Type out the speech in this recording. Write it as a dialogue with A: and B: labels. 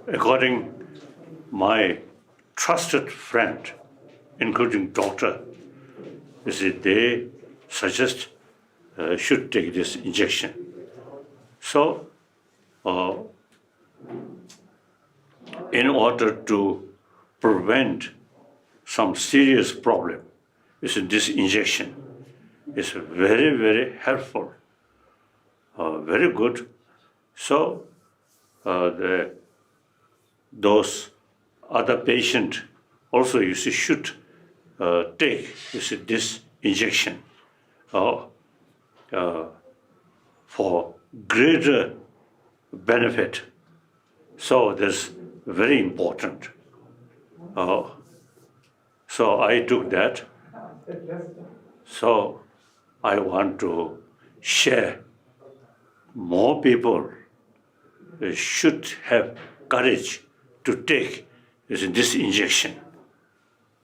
A: according my trusted friend, including doctor, they suggest should take this injection. So, in order to prevent some serious problem, this injection is very, very helpful, very good. So, those other patient also should take this injection for greater benefit. So that's very important. So I took that. So I want to share more people should have courage to take this injection.